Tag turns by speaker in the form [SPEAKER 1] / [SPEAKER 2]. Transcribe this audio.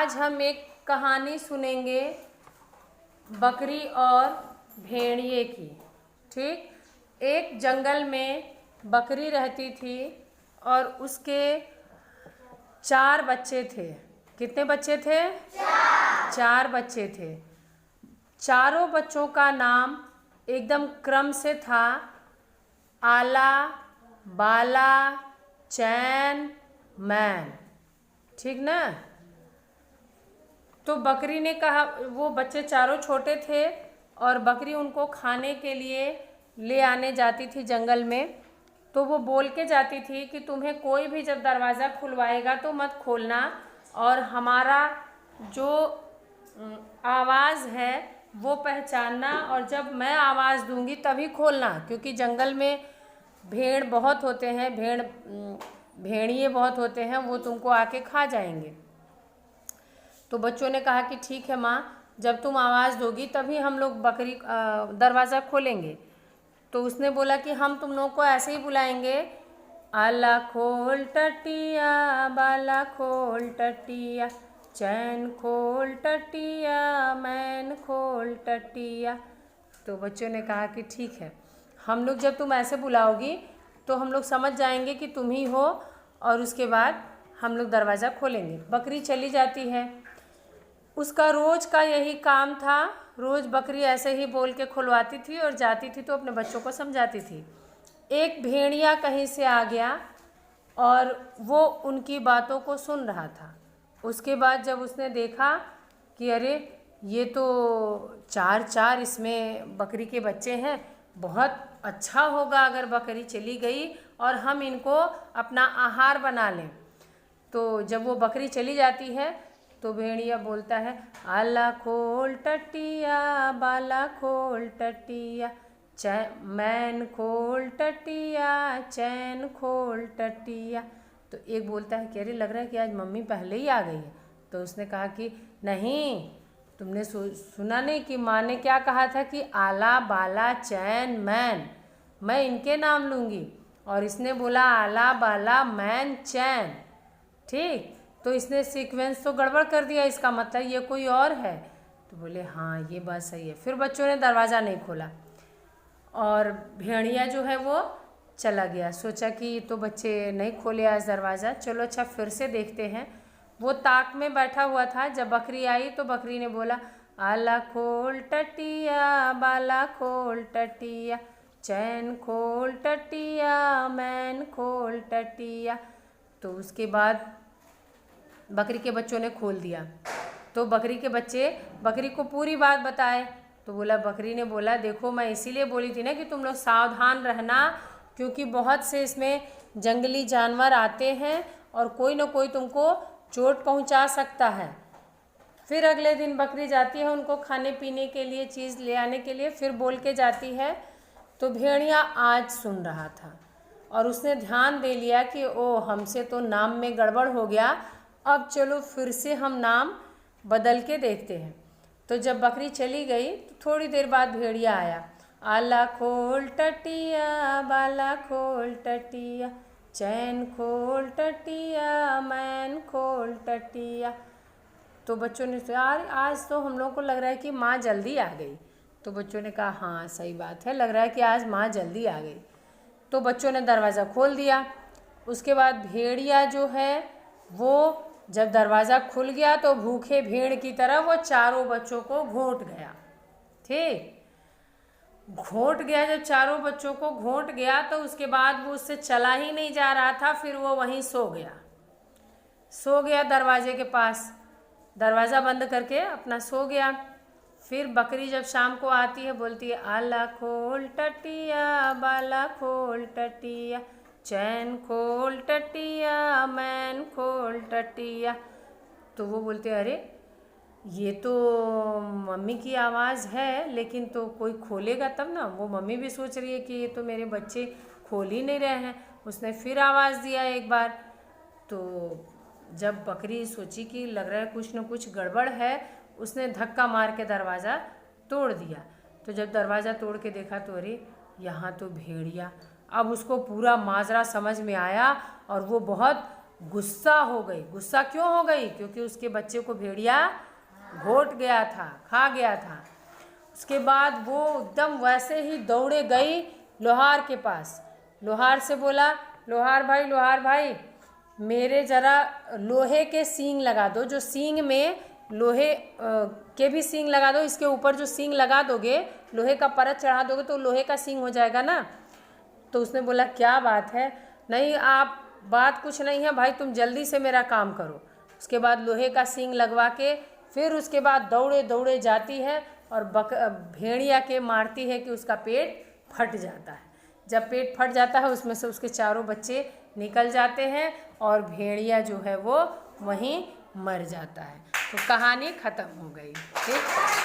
[SPEAKER 1] आज हम एक कहानी सुनेंगे बकरी और भेड़िए की। ठीक, एक जंगल में बकरी रहती थी और उसके 4 बच्चे थे। कितने बच्चे थे? 4 बच्चे थे। चारों बच्चों का नाम एकदम क्रम से था। आला, बाला, चैन, मैन। ठीक ना? तो बकरी ने कहा, वो बच्चे चारों छोटे थे और बकरी उनको खाने के लिए ले आने जाती थी जंगल में। तो वो बोल के जाती थी कि तुम्हें कोई भी जब दरवाज़ा खुलवाएगा तो मत खोलना, और हमारा जो आवाज़ है वो पहचानना, और जब मैं आवाज़ दूंगी तभी खोलना, क्योंकि जंगल में भेड़ बहुत होते हैं, भेड़िए बहुत होते हैं, वो तुमको आके खा जाएंगे। तो बच्चों ने कहा कि ठीक है माँ, जब तुम आवाज़ दोगी तभी हम लोग दरवाज़ा खोलेंगे। तो उसने बोला कि हम तुम लोगों को ऐसे ही बुलाएंगे, आला खोल टटिया, बाला खोल टटिया, चैन खोल टटिया, मैन खोल टटिया। तो बच्चों ने कहा कि ठीक है, हम लोग जब तुम ऐसे बुलाओगी तो हम लोग समझ जाएंगे कि तुम ही हो, और उसके बाद हम लोग दरवाज़ा खोलेंगे। बकरी चली जाती है। उसका रोज़ का यही काम था। रोज़ बकरी ऐसे ही बोल के खुलवाती थी और जाती थी, तो अपने बच्चों को समझाती थी। एक भेड़िया कहीं से आ गया और वो उनकी बातों को सुन रहा था। उसके बाद जब उसने देखा कि अरे ये तो 4 इसमें बकरी के बच्चे हैं, बहुत अच्छा होगा अगर बकरी चली गई और हम इनको अपना आहार बना लें। तो जब वो बकरी चली जाती है तो भेड़िया बोलता है, आला खोल टटिया, बाला खोल टटिया, मैन खोल टटिया, चैन खोल टटिया। तो एक बोलता है कि अरे लग रहा है कि आज मम्मी पहले ही आ गई है। तो उसने कहा कि नहीं, तुमने सुना नहीं कि माँ ने क्या कहा था कि आला, बाला, चैन, मैन, मैं इनके नाम लूँगी, और इसने बोला आला, बाला, मैन, चैन। ठीक, तो इसने सीक्वेंस तो गड़बड़ कर दिया, इसका मतलब ये कोई और है। तो बोले हाँ ये बात सही है। फिर बच्चों ने दरवाज़ा नहीं खोला और भेड़िया जो है वो चला गया। सोचा कि तो बच्चे नहीं खोले आज दरवाज़ा, चलो अच्छा फिर से देखते हैं। वो ताक में बैठा हुआ था। जब बकरी आई तो बकरी ने बोला, आला खोल टटिया, बाला खोल टटिया, चैन खोल टटिया, मैन खोल टटिया। तो उसके बाद बकरी के बच्चों ने खोल दिया। तो बकरी के बच्चे बकरी को पूरी बात बताए। तो बकरी ने बोला, देखो मैं इसीलिए बोली थी ना कि तुम लोग सावधान रहना, क्योंकि बहुत से इसमें जंगली जानवर आते हैं और कोई ना कोई तुमको चोट पहुंचा सकता है। फिर अगले दिन बकरी जाती है उनको खाने पीने के लिए चीज़ ले आने के लिए, फिर बोल के जाती है। तो भेड़िया आज सुन रहा था और उसने ध्यान दे लिया कि ओ हमसे तो नाम में गड़बड़ हो गया, अब चलो फिर से हम नाम बदल के देखते हैं। तो जब बकरी चली गई तो थोड़ी देर बाद भेड़िया आया, आला खोल टटिया, बाला खोल टटिया, चैन खोल टटिया, मैन खोल टटिया। तो बच्चों ने यार आज तो हम लोग को लग रहा है कि माँ जल्दी आ गई। तो बच्चों ने कहा हाँ सही बात है, लग रहा है कि आज माँ जल्दी आ गई। तो बच्चों ने दरवाज़ा खोल दिया। उसके बाद भेड़िया जो है वो जब दरवाज़ा खुल गया तो भूखे भेड़ की तरह वो चारों बच्चों को घोंट गया। ठीक, घोंट गया। जब चारों बच्चों को घोंट गया तो उसके बाद वो उससे चला ही नहीं जा रहा था। फिर वो वहीं सो गया दरवाजे के पास, दरवाज़ा बंद करके अपना सो गया। फिर बकरी जब शाम को आती है बोलती है, आला खोल टटिया, बाला खोल टटिया, चैन खोल टटिया, मैन खोल टटिया। तो वो बोलते अरे ये तो मम्मी की आवाज़ है, लेकिन तो कोई खोलेगा तब ना। वो मम्मी भी सोच रही है कि ये तो मेरे बच्चे खोल ही नहीं रहे हैं। उसने फिर आवाज़ दिया एक बार। तो जब बकरी सोची कि लग रहा है कुछ न कुछ गड़बड़ है, उसने धक्का मार के दरवाज़ा तोड़ दिया। तो जब दरवाज़ा तोड़ के देखा तो अरे यहाँ तो भेड़िया। अब उसको पूरा माजरा समझ में आया और वो बहुत गुस्सा हो गई। गुस्सा क्यों हो गई? क्योंकि उसके बच्चे को भेड़िया घोट गया था, खा गया था। उसके बाद वो एकदम वैसे ही दौड़े गई लोहार के पास। लोहार से बोला, लोहार भाई मेरे ज़रा लोहे के सींग लगा दो, जो सींग में लोहे के भी सींग लगा दो, इसके ऊपर जो सींग लगा दोगे, लोहे का परत चढ़ा दोगे तो लोहे का सींग हो जाएगा ना। तो उसने बोला क्या बात है? नहीं आप बात कुछ नहीं है भाई, तुम जल्दी से मेरा काम करो। उसके बाद लोहे का सींग लगवा के फिर उसके बाद दौड़े दौड़े जाती है और भेड़िया के मारती है कि उसका पेट फट जाता है। जब पेट फट जाता है उसमें से उसके चारों बच्चे निकल जाते हैं और भेड़िया जो है वो वहीं मर जाता है। तो कहानी ख़त्म हो गई। ठीक।